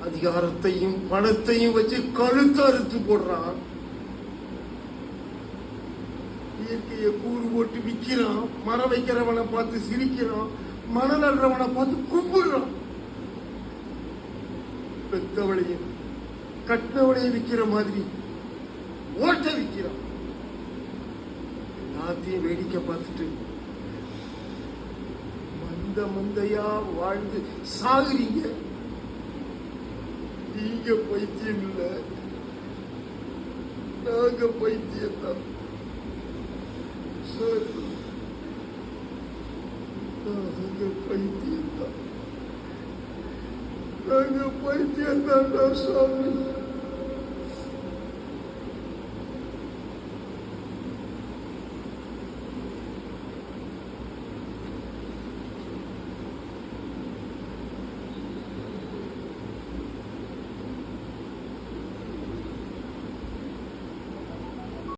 அதிகாரத்தையும் பணத்தையும் வச்சு கழுத்து அறுத்து போடுறான். இயற்கையை கூறு போட்டு விற்கிறான். மரம் வைக்கிறவனை பார்த்து சிரிக்கிறான். மணல் அல்றவனை பார்த்து கும்பிடுறான். பெத்தவளையும் கட்டினவளையும் விற்கிற மாதிரி ஓட்ட விற்கிறான். எல்லாத்தையும் வேடிக்கை பார்த்துட்டு மந்தையா வாழ்ந்து சாகுறீங்க. நீங்க பைத்தியம் இல்ல, நாங்க பைத்தியம் தான். நாங்க பைத்தியம் தான். நாங்க பைத்தியம் தான் சாமி.